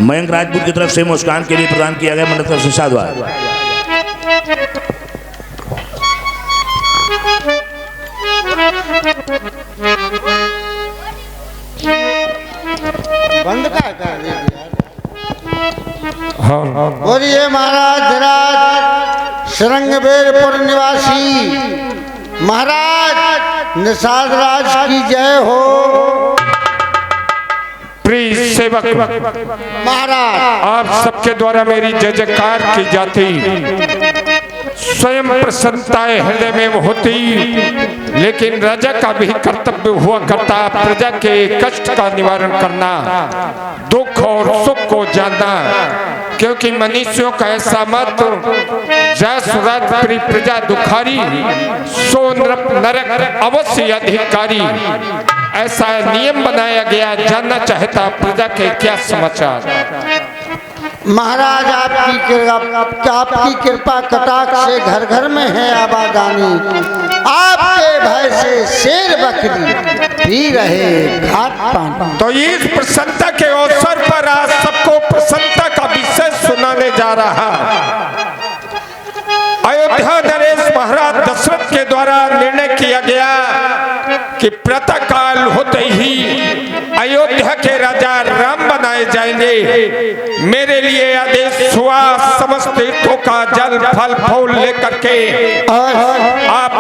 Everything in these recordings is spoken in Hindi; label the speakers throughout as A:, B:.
A: मयंक राजपूत की तरफ से मुस्कान के लिए प्रदान किया गया मंडल तरफ से साधुवाद।
B: बंद कर दीजिए। बोलिए महाराज धीराज श्रृंगबेरपुर निवासी महाराज निषाद राज की जय हो।
C: प्रिय सेवक
B: महाराज
C: आप सबके द्वारा मेरी जय जयकार की जाती, स्वयं प्रसन्नताएं हृदय में होती, लेकिन राजा का भी कर्तव्य हुआ करता प्रजा के कष्ट का निवारण करना, दुख और सुख को जानना, क्योंकि मनुष्यों का ऐसा मत जय सुराज प्रिय प्रजा दुखारी सो नरक अवश्य अधिकारी, ऐसा नियम बनाया गया। जानना चाहता प्रजा के क्या समाचार।
B: महाराज आपकी कृपा कटाक्ष से घर घर में है आबादानी, आपके भय से शेर बकरी पी रहे घाट पानी।
C: तो इस प्रसन्नता के अवसर पर आज सबको प्रसन्नता का विषय सुनाने जा रहा। अयोध्या नरेश महाराज दशरथ के द्वारा निर्णय किया गया कि प्रातः काल होते ही अयोध्या के राजा राम बनाए जाएंगे। मेरे लिए आदेश हुआ समस्त तीर्थों का जल फल फूल लेकर के आप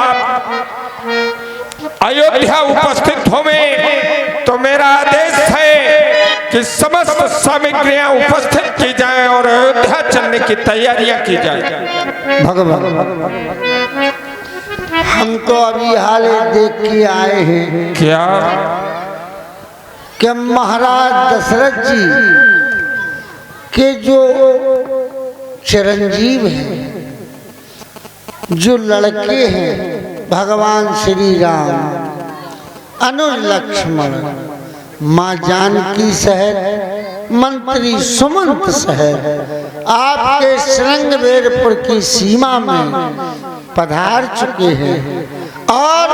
C: अयोध्या उपस्थित होवे, तो मेरा आदेश है कि समस्त सामग्रियां उपस्थित की जाएं और अयोध्या चलने की तैयारियां की जाएं।
B: भगवान हम तो अभी हाल देख के आए हैं
C: क्या
B: कि महाराज दशरथ जी के जो चिरंजीव हैं, जो लड़के हैं भगवान श्री राम, अनुज लक्ष्मण, माँ जानकी सहित मंत्री सुमंत सहित आपके श्रृंगबेरपुर की सीमा में पधार चुके हैं और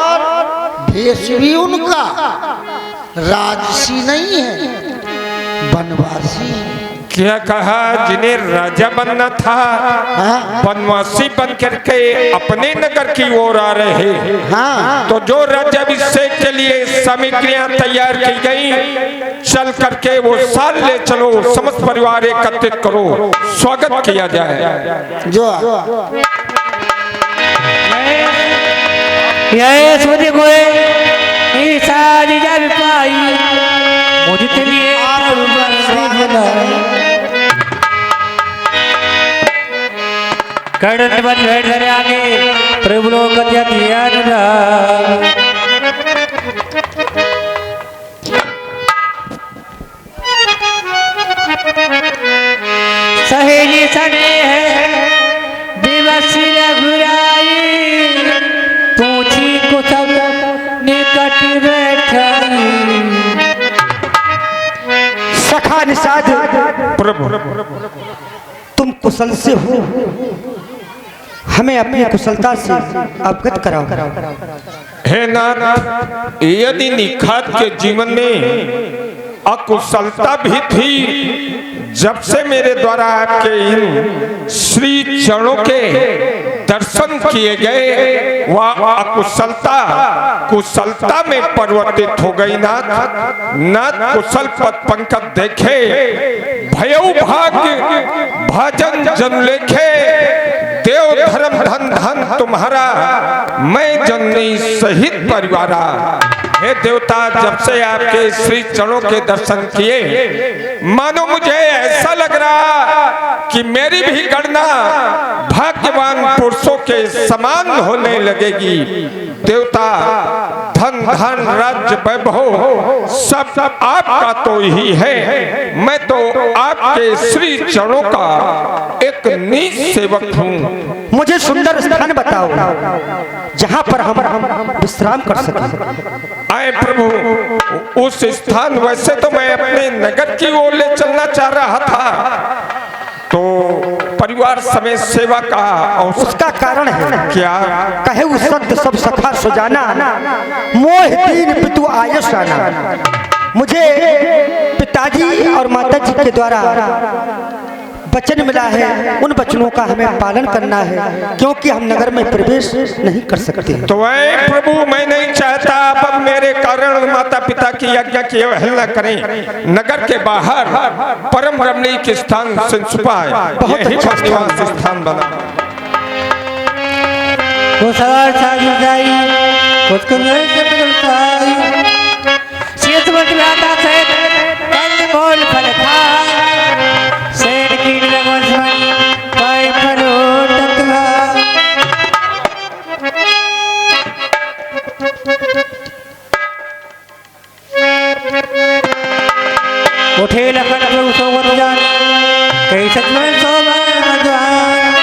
B: भेष भी उनका राजसी नहीं है, वनवासी।
C: क्या कहा? जिन्हें राजा बनना था वनवासी बन करके अपने नगर की ओर आ रहे हैं।
B: हाँ।
C: तो जो राज्याभिषेक के लिए सामग्रियां तैयार की गई, चल करके वो साल ले चलो, समस्त परिवार एकत्रित करो, स्वागत किया जाए।
B: जो
D: ये सोचे कोई सारी जब पाई मुझे तेरी कड़न बन बैठ कर आगे प्रभु लोग सहेली सने है दिवस रघुराई, पूछी को सब निकट बैठाई।
E: सखा निषाद
C: प्रभु
E: तुम कुशल से हो, हमें अपनी कुशलता से अवगत कराओ।
C: हे नाथ, यदि निखात के जीवन में अकुशलता भी थी, जब से मेरे द्वारा आपके इन श्री चरणों के दर्शन किए गए, वह अकुशलता कुशलता में परिवर्तित हो गई। नाथ कुशल पद पंकज देखे, भयउ भाग्य भजन जन लेखे, देव धर्म धन धन तुम्हारा, मैं जननी सहित परिवारा। हे देवता, जब से आपके श्री चरणों के दर्शन किए, मानो मुझे ऐसा लग रहा कि मेरी भी गणना भाग्यवान पुरुषों के समान होने लगेगी। देवता, धन धन राज्य वैभव सब आपका तो ही है, मैं तो आपके श्री चरणों का एक नीच सेवक हूँ।
E: मुझे सुंदर स्थान बताओ जहाँ पर हम विश्राम कर सकें।
C: आए प्रभु, उस स्थान वैसे तो मैं अपने नगर की ओर ले चलना चाह रहा था, तो परिवार समेत सेवा का
E: उसका कारण है
C: क्या?
E: कहे उस सत्य सब सखा सुजाना, मोह दीन पितु आयस आना। मुझे पिताजी और माताजी के द्वारा वचन मिला है, उन वचनों का हमें पालन करना है, क्योंकि हम नगर में प्रवेश नहीं कर सकते।
C: तो ऐ प्रभु, मैं नहीं चाहता अब मेरे कारण माता पिता की आज्ञा की अवहेलना करें। नगर के बाहर परम रमणीय स्थान सिंसुपा यही निवास स्थान बना।
D: वो सवार साधु जाई खुद को नहीं से बदलताई शीत मत लाता से कंद मोल फल खाए शेर की लगन पाई फलो तत्वा उठे लखन प्रभु सोवत जान कई सचमन सोवन मजवान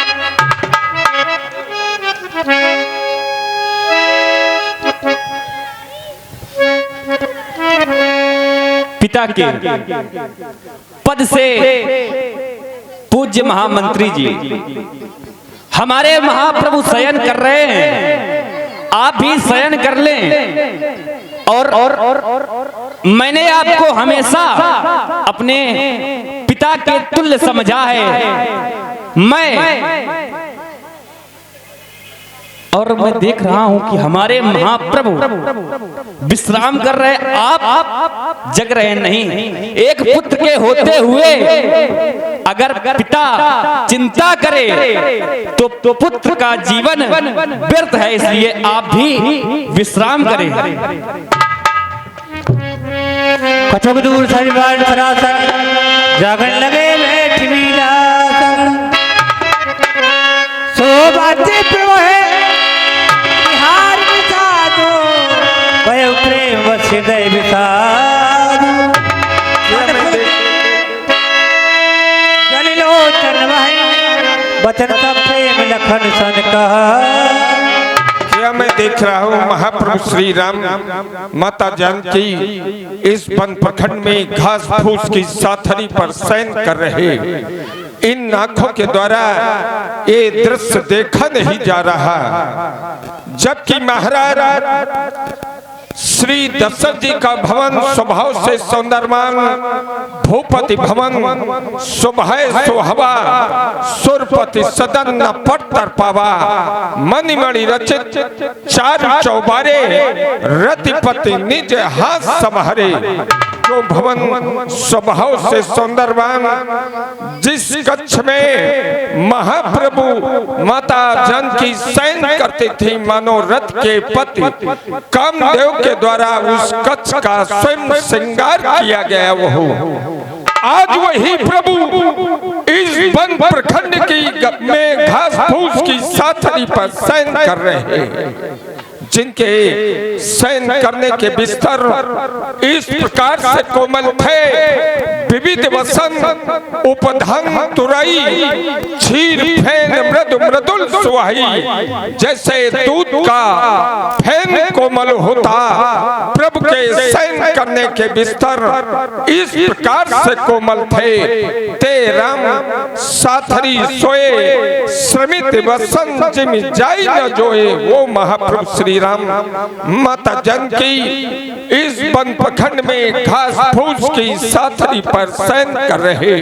F: पिता के पद से पूज्य महामंत्री जी हमारे महाप्रभु शयन कर रहे हैं, आप भी शयन कर लें। और मैंने आपको हमेशा अपने पिता के तुल्य समझा है। मैं देख रहा हूं कि हमारे महाप्रभु विश्राम कर रहे, आप जग रहे नहीं। एक पुत्र के होते हुए अगर पिता चिंता करे तो पुत्र का जीवन व्यर्थ है, इसलिए आप भी विश्राम करें।
D: कछुक दूर सरिवार सरासन जागन लगे बैठ विलासन सो बातें प्रभु है बिहार विसादो वह प्रेम हृदय विसादो जलिलोचन वही बचन का प्रेम लखन सन कहा।
C: क्या मैं देख रहा हूँ महाप्रभु श्री राम माता जानकी इस वन प्रखंड में घास फूस की साथरी पर शयन कर रहे। इन आंखों के द्वारा ये दृश्य देखा नहीं जा रहा, जबकि महाराज श्री दशरथ जी का भवन स्वभाव से सौंदर्यवान, भूपति भवन शोभाए सोहवा, सुरपति सदन न पट्टर पावा, मणिमणि रचित चार चौबारे, रतिपति निज हाथ संहारे। जो भवन स्वभाव से सौंदर्यवान, जिस कक्ष में महाप्रभु माता जानकी शयन करती थी, मानो रथ के पति कामदेव के द्वारा उस कक्ष का स्वयं श्रृंगार किया गया। वो आज वही प्रभु इस वन प्रखंड की में घास फूस की साथरी पर शयन कर रहे हैं, जिनके शयन करने के बिस्तर इस प्रकार से कोमल थे, विविध वसन उपधन तुरई, क्षीर फेन मृदु मृदुल सुहाई, जैसे दूध का फेन कोमल होता, प्रभु के शयन करने के बिस्तर इस प्रकार से कोमल थे। ते राम साथरी सोए, श्रमित वसन जिम जाई न जोए। वो महाप्रभु श्री राम माता जानकी इस वन प्रखंड में घास फूस की साथरी पर शयन कर रहे,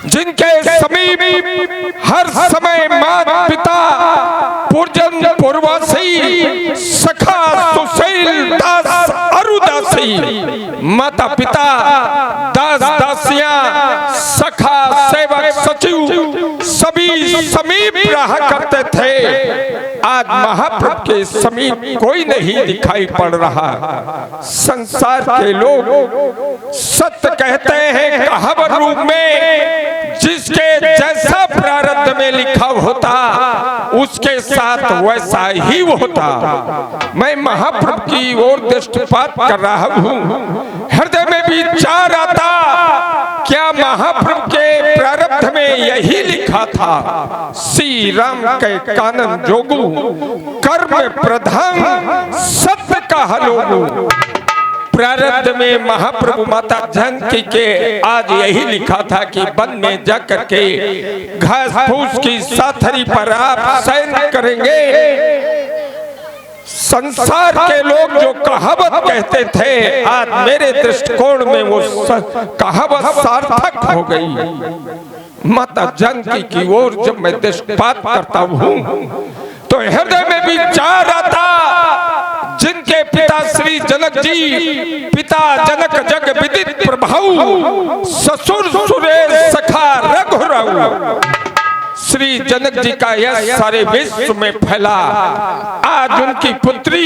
C: जिनके समीप हर समय माता पिता पूजन पूर्वासी सखा सुशील दास अरुदासी, माता पिता दास दासियां सखा सेवक सचिव सभी समीप रहा करते थे। आज महाप्रभु के समीप कोई नहीं दिखाई पड़ रहा। संसार के लोग सत्य कहते हैं कहावत रूप में, जिसके जैसा प्रारब्ध में लिखा होता उसके साथ वैसा ही होता। मैं महाप्रभु की ओर दृष्टिपात कर रहा हूँ, हृदय में विचार आता, क्या महाप्रभु के प्रारब्ध में यही लिखा था? श्री राम के कानन जोगू, कर्म प्रधान सत्य कहा लोगू। प्रारब्ध में महाप्रभु माता जानकी के आज यही लिखा था कि वन में जाकर के घास फूस की साथरी पर आप शयन करेंगे। संसार के लोग जो कहावत कहते थे, आज मेरे दृष्टिकोण में वो कहावत सार्थक हो गई। माता जानकी की ओर जब मैं दृष्टिपात करता हूँ तो हृदय में विचार आता, जिनके पिता श्री जनक जी, पिता जनक जग विदित प्रभाऊ, ससुर सुरेश सखा रघुराऊ। श्री जनक जी का यश सारे विश्व में फैला। आज उनकी पुत्री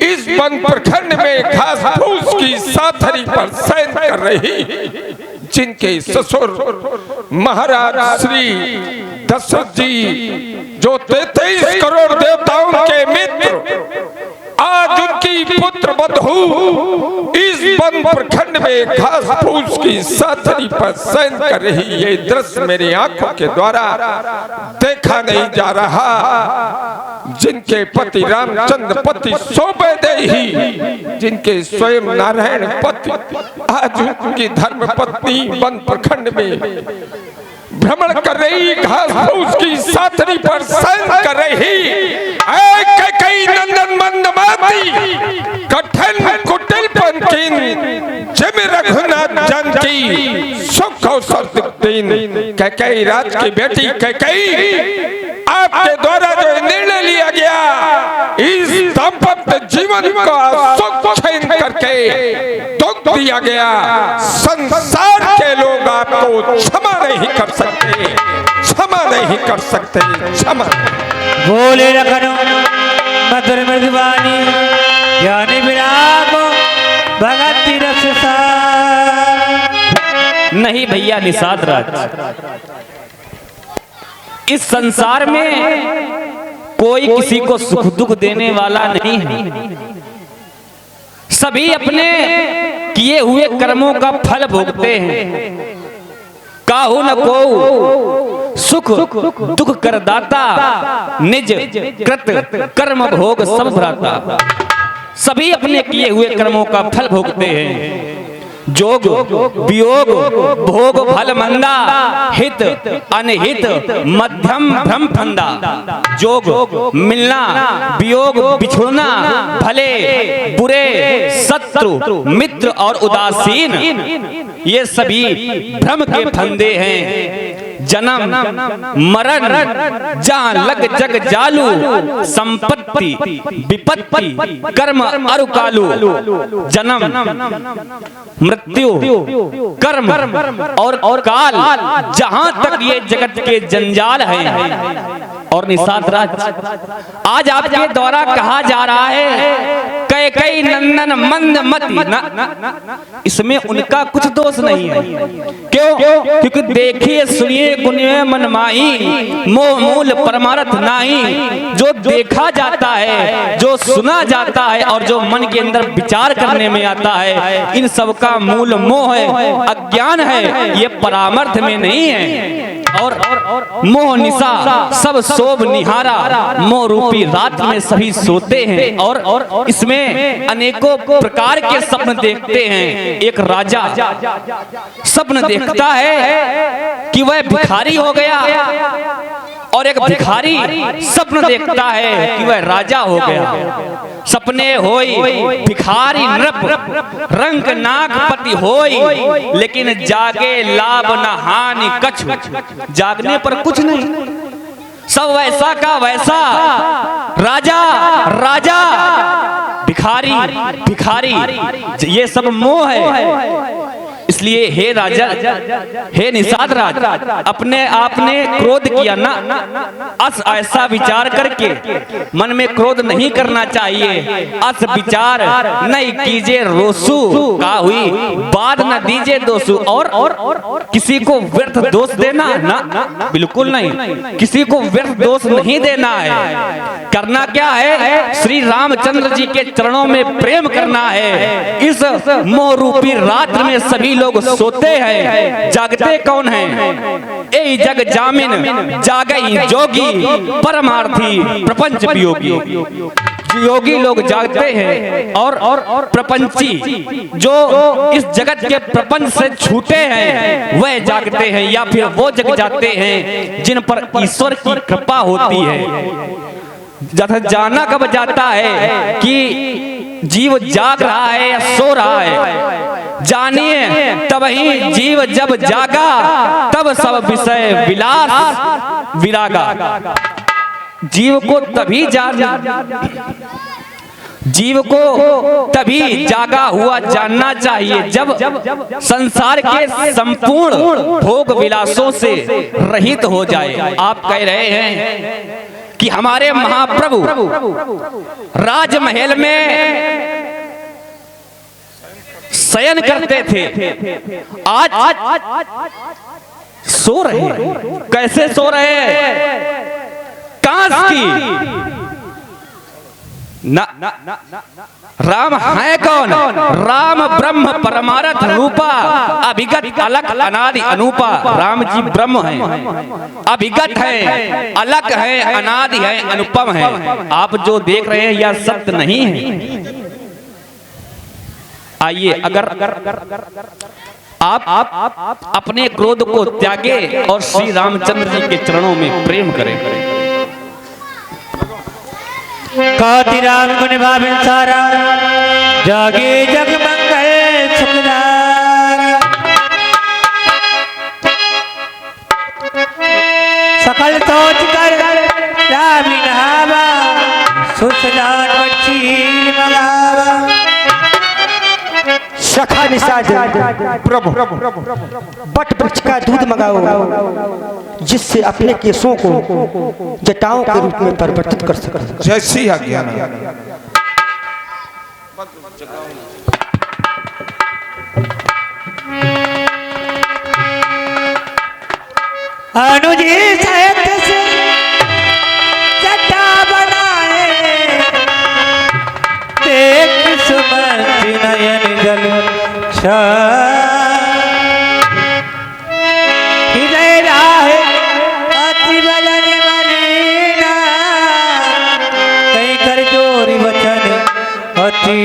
C: इस वन प्रखंड में घास फूस की साथरी पर शयन कर रही, जिनके ससुर महाराज श्री दशरथ जी जो 33 करोड़ देवताओं के मित्र, आज उनकी पुत्र बधू इस वन प्रखंड में घास फूस की साथरी पर शयन कर रही। ये दृश्य मेरी आंखों के द्वारा देखा नहीं जा रहा। जिनके पति रामचंद्र पति सोबे देही, जिनके स्वयं नारायण पति, आज उनकी धर्म पत्नी वन प्रखंड में भ्रमण कर रही, घास फूस की साथरी पर शयन कर रही। कई नंदन मंदमाती कठिन कुटिल पंकिन, जिम रघुनाथ जानकी सुख अवसर दीन। कैकेयी राज की बेटी कैकेयी, आपके द्वारा जो निर्णय लिया गया, इस दाम्पत्य जीवन का सुख छीन करके दुख दिया गया, संसार के लोग आपको क्षमा नहीं कर सकते, क्षमा नहीं कर सकते, क्षमा।
D: बोले रखनो मधुर मृदुवाणी, ज्ञानी विराम भगति रस सार।
F: नहीं भैया निषाद राज, इस संसार में कोई किसी को सुख दुख देने वाला नहीं है। सभी अपने किए हुए कर्मों का फल भोगते हैं। काहू न को सुख दुख करदाता, निज कृत कर्म भोग सब भ्राता। सभी अपने किए हुए कर्मों का फल भोगते हैं। जोग वियोग भोग फल मंदा, हित अनहित मध्यम भ्रम फंदा। जोग मिलना, वियोग बिछुड़ना, भले बुरे शत्रु मित्र और उदासीन, ये सभी भ्रम के फंदे हैं। जन्म मरण जहाँ लग जग जालू, संपत्ति विपत्ति कर्म अरु कालू। जन्म मृत्यु कर्म और काल, जहां तक ये जगत के जंजाल हैं। और निषाद राज, आज आपके द्वारा कहा जा रहा है कैकेयी नंदन मंद मति, इसमें उनका कुछ दोष नहीं है। क्यों? क्योंकि देखिए सुनिए गुनिए मन माही, मोह मूल परमारथ नाही। जो देखा जाता है, जो सुना जाता है और जो मन के अंदर विचार करने में आता है, इन सब का मूल मोह है, अज्ञान है, ये परामर्थ में नहीं है। और मोह निशा सब सोब निहारा, मोह रूपी रात में सभी सोते हैं और इसमें अनेकों प्रकार के सपन देखते हैं। एक राजा सपन देखता है कि वह भिखारी हो गया, और एक भिखारी सपन देखता है कि वह राजा हो गया। सपने होई भिखारी नृप, रंग नाग पति होई, लेकिन जागे लाभ न हानि कछु। जागने पर कुछ नहीं, सब वैसा का वैसा, राजा राजा भिखारी भिखारी, ये सब मोह है। इसलिए हे राजा, हे निषाद राज, अपने आपने क्रोध किया ना, अस ऐसा विचार करके मन में क्रोध नहीं करना चाहिए। अस विचार नहीं कीजिए रोसू, का हुई बात न दीजिए दोषु। और किसी को व्यर्थ दोष देना ना, बिल्कुल नहीं, किसी को व्यर्थ दोष नहीं देना है। करना क्या है? श्री रामचंद्र जी के चरणों में प्रेम करना है। इस मोह रूपी रात्र में सभी लोग सोते हैं, जागते कौन हैं? ए जग जामिन जागई जोगी, परमार्थी प्रपंच वियोगी। योगी लोग जागते हैं और प्रपंची जो इस जगत के प्रपंच से छूटे हैं वह जागते हैं, या फिर वो जग जाते हैं जिन पर ईश्वर की कृपा होती है। जाना कब जाता है कि जीव जाग रहा है या सो रहा है। जानिए तब ही जीव जब जागा, तब सब विषय विलास विरागा। जीव को तभी जीव को तभी जागा हुआ जानना चाहिए जब संसार के संपूर्ण भोग विलासों से रहित हो जाए। आप कह रहे हैं कि हमारे महाप्रभु राजमहल में शयन करते थे, आज सो रहे। कैसे सो रहे? कांच की ना राम है कौन? राम ब्रह्म परमार्थ रूपा, अभिगत अलग अनादि अनूपा। राम जी ब्रह्म हैं, अभिगत है, अलग है, अनादि है, अनुपम है। आप जो देख रहे हैं यह सत्य नहीं है। आइए, अगर आप अपने क्रोध को त्यागे और श्री रामचंद्र जी के चरणों में प्रेम करें।
D: काति राम गुण भाविन सारा, जागे जग मंगल सुखदारा। सकल सोच कर राम नहावा, सुसलान बच्ची मगावा।
E: सखा निषाद प्रभु बट वृक्ष का दूध मंगाओ, जिससे अपने केसों को जटाओं के रूप में परिवर्तित कर सके।
C: जैसी आज्ञा।
D: अनुजी सहित से जटा बनाए, देख सुमंत नयन जल हृदय राहे अति बलन मनीना। कहीं कर जोरी वचन अति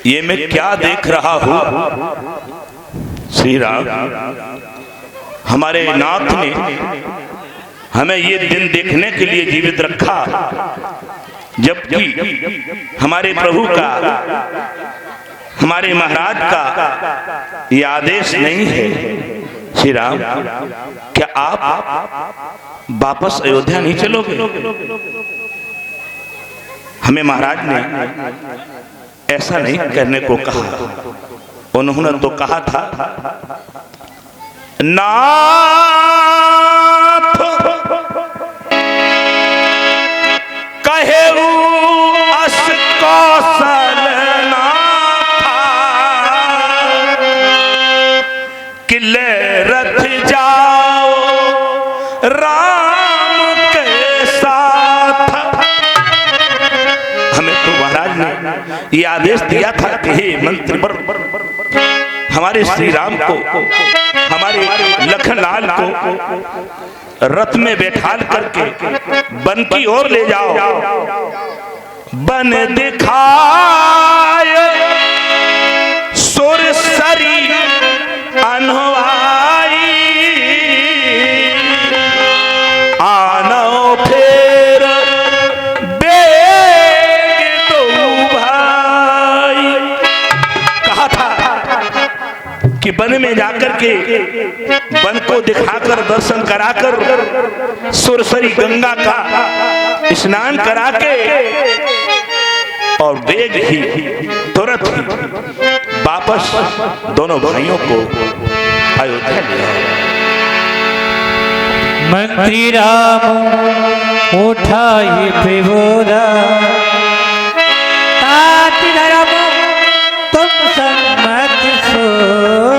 A: ये मैं क्या देख रहा हूँ? श्री राम, हमारे नाथ ने हमें ये दिन देखने के लिए जीवित रखा, जबकि हमारे प्रभु का, हमारे महाराज का ये आदेश नहीं है। श्री राम, क्या आप वापस अयोध्या नहीं चलोगे? हमें महाराज ने ऐसा नहीं करने को कहा। उन्होंने तो कहा था, नाथ कहे अस कौशल नाथा, किले रथ जाओ राम के साथ। हमें तो महाराज ने ये आदेश दिया था कि हे मंत्री हमारे श्री राम को, हमारे लखनलाल को रथ में बैठाल करके वन की ओर ले जाओ। वन दिखाए सुरसरी अनवाई, आनो फिर बेग दो भाई। कहा था कि वन में जाकर के वन को दिखाकर दर्शन कराकर सुरसरी गंगा का स्नान करा के और वेग ही तुरंत ही वापस दोनों भाइयों को अयोध्या ले आओ।
D: मंत्री राम उठाई विभोरा, तात धर्म तुम सम्मत सोना।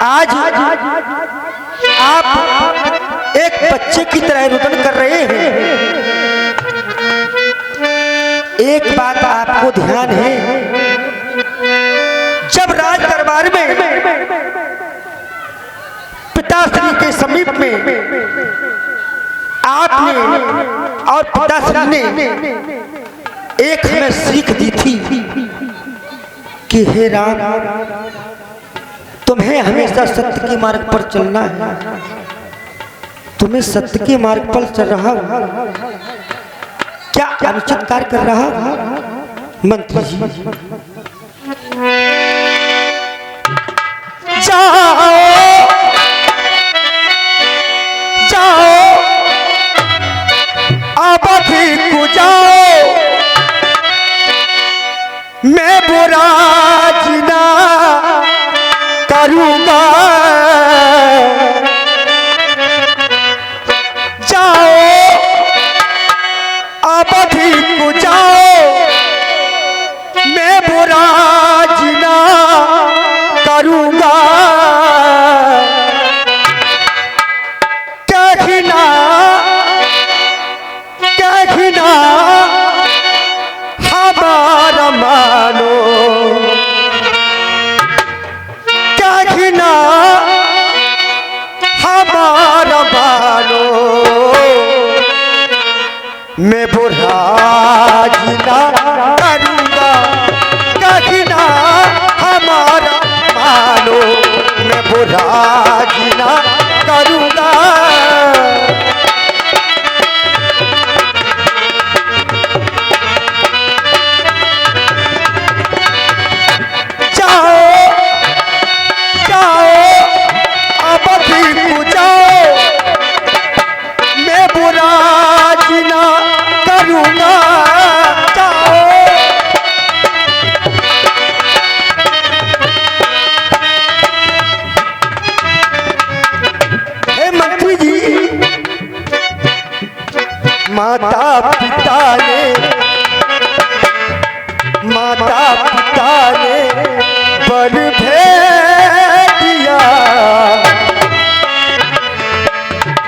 E: आज आप एक बच्चे की तरह रुदन कर रहे हैं। एक बात आपको ध्यान है, जब राज दरबार में पिताश्री के समीप में आपने और पिताश्री ने एक हमें सीख दी थी कि हे राम, तुम्हें हमेशा सत्य के मार्ग पर चलना है। तुम्हें सत्य के मार्ग पर चल रहा हो, क्या अनुचित कार्य कर रहा हो? मंत्री जी, जाओ जाओ अवधि को जाओ, मैं बुरा जिना करूंगा। जाओ अवधि को जाओ, मैं बुरा जिना करूंगा। कहना कहना हमारा मानो, कहना हमारा मानो, मैं बुरा जिना करूंगा। कहना हमारा मानो, मैं बुरा जिना करूंगा। जाओ जाओ अवधि को जाओ, मैं बुरा जिना करूंगा। जाओ हे मंत्री जी, माता पिता ने बल भेद दिया,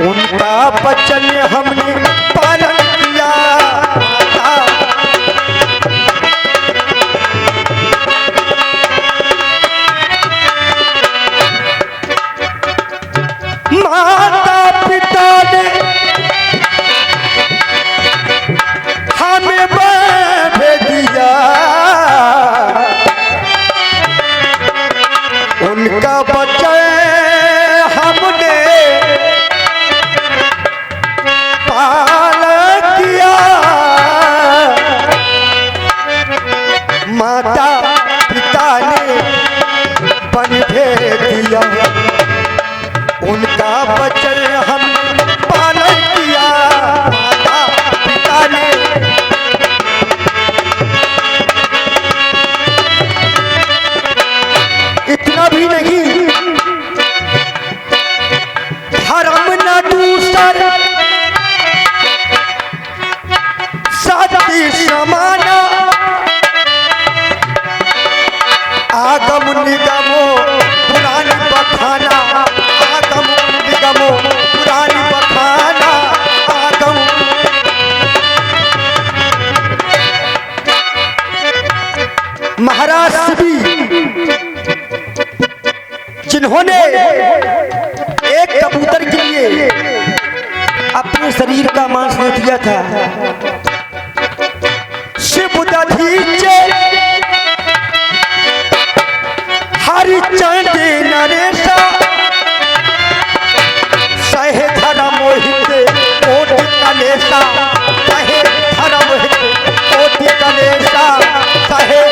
E: उनका वचन हमने पालन किया। माता पिता ने हमें भेज दिया, उनका वचन हमने पालन किया। माता पिता ने बन भेज दिया, उनका वचन हमने पालन किया। माता पिता ने इतना भी नहीं, धर्म न दूसर सती समाना, आगम निगमो पुरानी बखाना, आगम निगमो पुरानी बखाना, आगम महाराज शिवी, जिन्होंने एक कबूतर के लिए अपने शरीर का मांस दे दिया था, शिव दधीचे हरिचंद नरेशा, सहे धर्म मोहित कोटि कलेशा, सहे धर्म मोहित कोटि कलेशा, सहे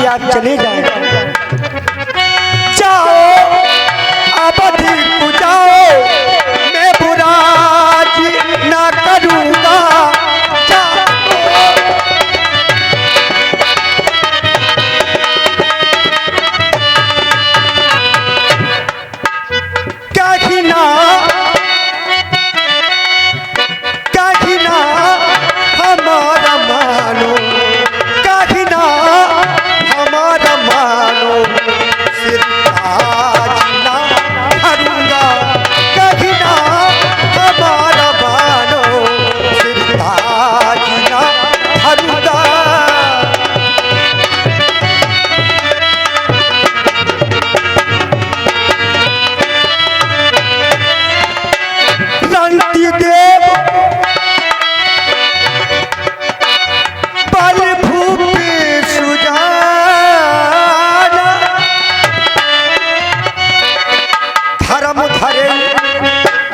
E: आप चले जाएं।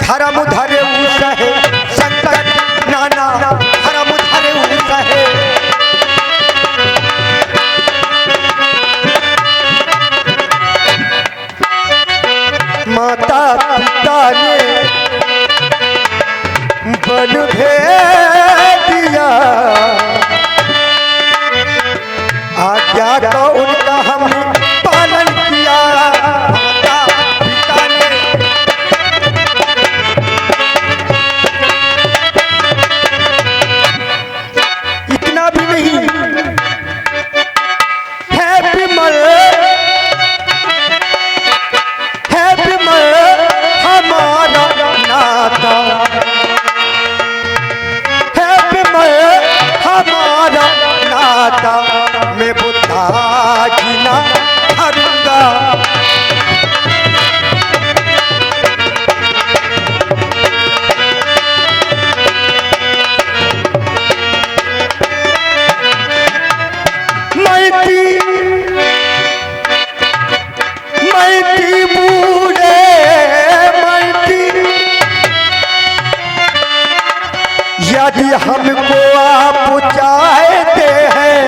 E: धर्म धरे सहे संकट नाना धर्म धरे सहे। माता पिता ने बन भेज दिया, आज्ञा का उनका हमने पालन किया। माता पिता ने इतना भी नहीं है विमल हमारा नाता, है विमल हमारा नाता, मैं बुद्धा की ना करूंगा। मैती बूढ़े मैती, यदि हमको आप चाहते हैं,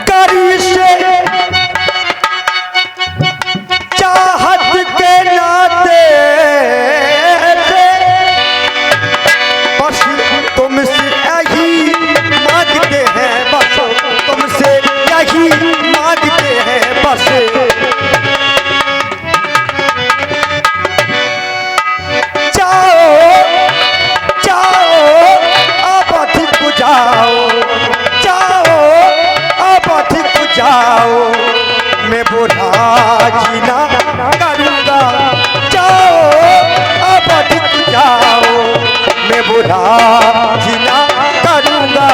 E: करी से चाहत के नाते बस तुमसे यही मांगते हैं, बस तुमसे यही मांगते हैं, बस जाओ जाओ अब अधिक जाओ, जाओ अब अधिक जाओ, मैं बुरा जीना करूँगा। जाओ अब अधिक जाओ, मैं बुरा जीना करूँगा।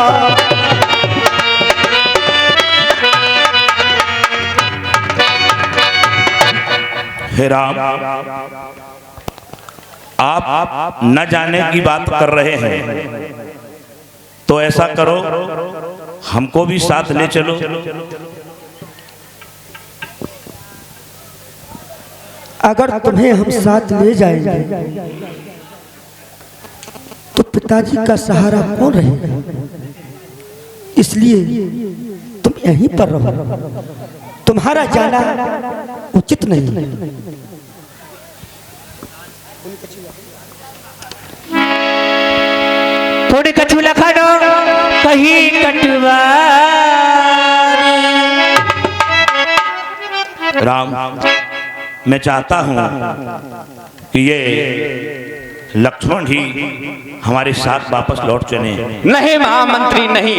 A: हे राम, आप न जाने की बात कर रहे हैं तो ऐसा करो हमको भी साथ ले चलो।
E: अगर तुम्हें हम साथ ले जाएंगे तो पिताजी का सहारा कौन रहेगा, इसलिए तुम यहीं पर रहो, तुम्हारा जाना उचित नहीं।
D: थोड़ी कछुला खानो कहीं कटवा।
A: राम, मैं चाहता हूं कि ये लक्ष्मण ही हमारे साथ वापस लौट चले।
F: नहीं महामंत्री नहीं,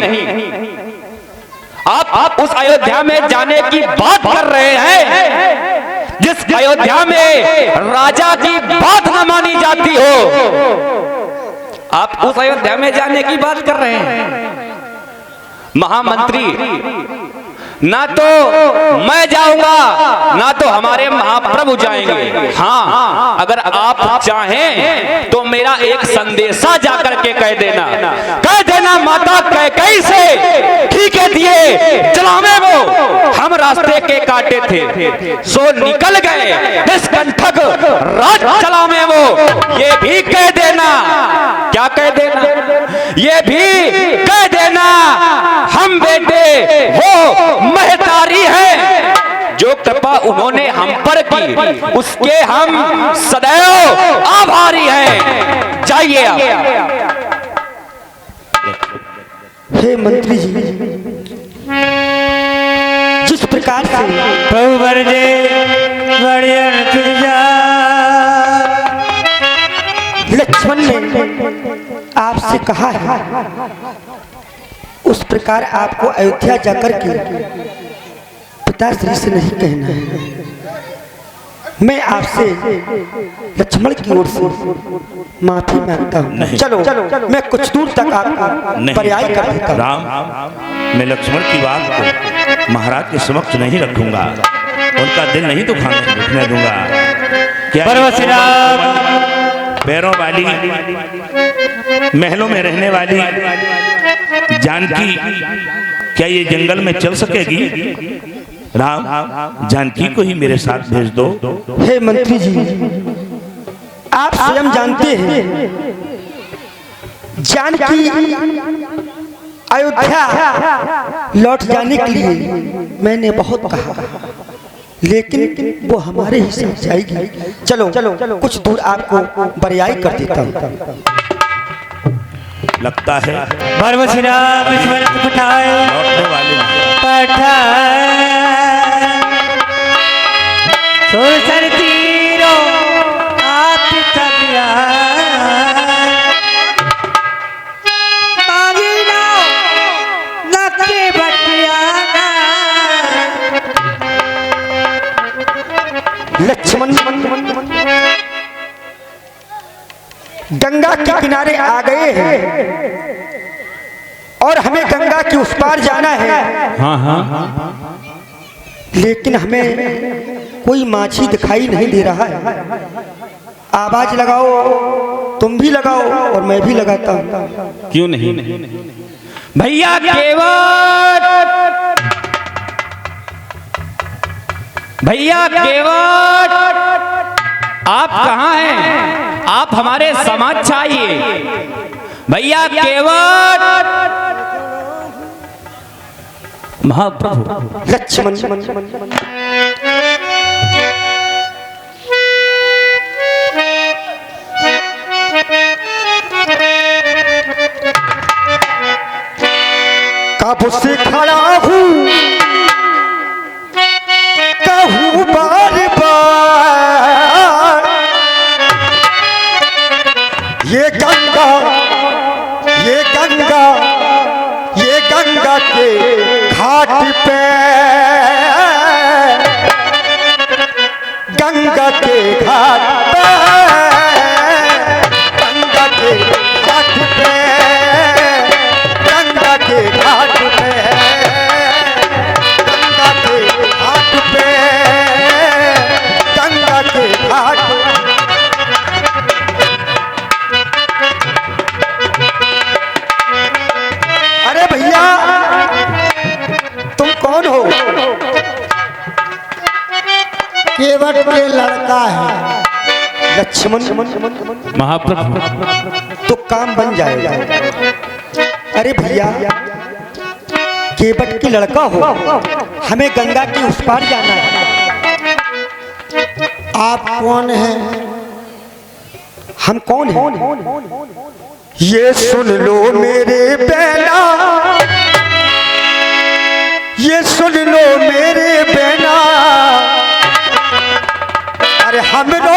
F: आप उस अयोध्या में जाने की बात कर रहे हैं जिस अयोध्या में राजा की बात न मानी जाती हो। आप उस अयोध्या में जाने की बात कर रहे हैं। महामंत्री, ना तो मैं जाऊंगा ना तो हमारे महाप्रभु जाएंगे। हाँ, अगर आप चाहें तो मेरा एक संदेशा जाकर के कह देना माता कैकेयी से, ठीक है दिए जलावे वो हम रास्ते के काटे थे सो निकल गए, निष्कंठक राज चलावे वो। ये भी कह देना, क्या कह देना, ये भी कह देना हम बेटे वो महतारी है जो कृपा उन्होंने हम पर की, उसके हम सदैव आभारी हैं। जाइए आप।
E: हे मंत्री जी, जिस प्रकार से
D: प्रभु बरजे बढ़िया
E: लक्ष्मण ने आपसे कहा है, उस प्रकार आपको अयोध्या जाकर के पिताश्री से नहीं कहना है। मैं आपसे लक्ष्मण की ओर से माफी मांगता हूँ। चलो मैं कुछ दूर तक आपको पर्याय कर देता हूँ।
A: राम, मैं लक्ष्मण की बात को महाराज के समक्ष नहीं रखूंगा, उनका दिल नहीं दुखने दूंगा। क्या पैरों वाली, महलों में रहने वाली जानकी क्या ये जंगल में चल सकेगी? राम, जानकी को ही मेरे साथ भेज दो।
E: हे मंत्री जी, आप स्वयं जानते हैं जानकी अयोध्या लौट जाने के लिए मैंने बहुत कहा, लेकिन वो हमारे ही साथ जाएगी। चलो कुछ दूर आपको बरियाई कर देता हूँ।
A: लगता है लौटने वाले
E: लक्ष्मण गंगा के किनारे आ गए हैं और हमें गंगा के उस पार जाना है।
F: हाँ।
E: लेकिन हमें कोई माछी दिखाई नहीं दे रहा है। आवाज लगाओ, तुम भी लगाओ और मैं भी लगाता हूँ।
F: क्यों नहीं? भैया केवट, भैया केवट, आप कहाँ हैं? आप हमारे समाज चाहिए। भैया केवट। महाप्रभु
E: लक्ष्मण कब से खड़ा हूँ, कहूँ बार बार, ये गंगा के घाट पे, गंगा के घाट पे, गंगा के घाट पे, गंगा के घाट पे, गंगा के घाट पे, गंगा के घाट पे। अरे भैया, तुम कौन हो?
B: केवट के लड़का है।
E: लक्ष्मण
F: महाप्रभु
E: तो काम बन जाएगा। अरे भैया, केवट की लड़का हो, हमें गंगा के उस पार जाना है।
B: आप कौन हैं?
E: हम कौन हैं? ये सुन लो मेरे बेना, ये सुन लो मेरे बेना, अरे हमरो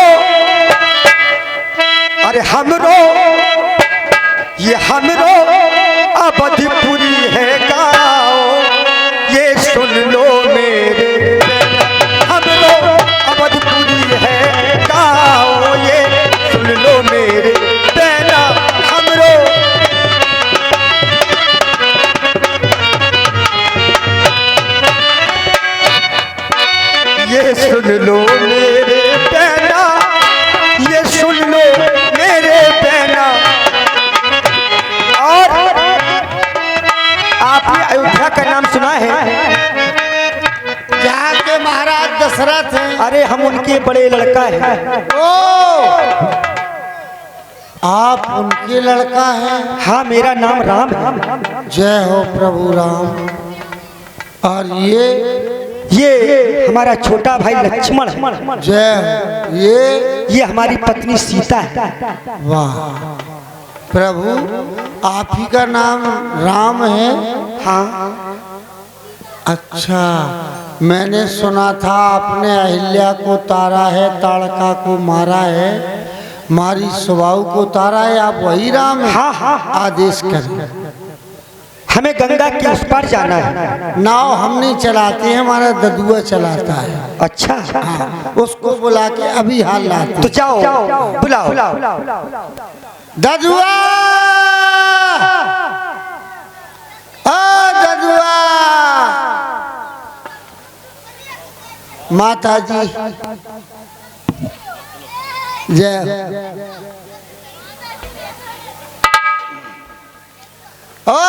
E: ये हमरो अवधपुरी है गाँव। ये सुन लो मेरे बेना, हमरो अवधपुरी है गाँव। ये सुन लो मेरे बेना, हमरो। ये सुन लो मेरे बेना, ये सुन लो मेरे बेना। और आपने अयोध्या का नाम सुना है?
B: जहाँ के महाराज दशरथ हैं।
E: अरे हम उनके बड़े लड़का हैं।
B: ओ, आप उनके लड़का हैं?
E: हाँ, मेरा नाम राम है।
B: जय हो प्रभु राम। और
E: ये हमारा छोटा भाई लक्ष्मण है।
B: जय।
E: ये हमारी पत्नी सीता है।
B: वाह प्रभु, आप ही का नाम राम है?
E: हाँ।
B: अच्छा, मैंने सुना था आपने अहिल्या को तारा है, ताड़का को मारा है, मारी स्वभाव को तारा है। आप वही राम हैं?
E: हाँ।
B: आदेश करें।
E: हमें गंगा के उस पार जाना है।
B: नाव हम नहीं चलाते हैं, हमारा ददुआ चलाता है।
E: अच्छा।
B: हाँ, उसको बुला के अभी हाल लाते।
E: तो जाओ, बुलाओ।
B: ददुआ, ओ ददुआ। माता जी जय। ओ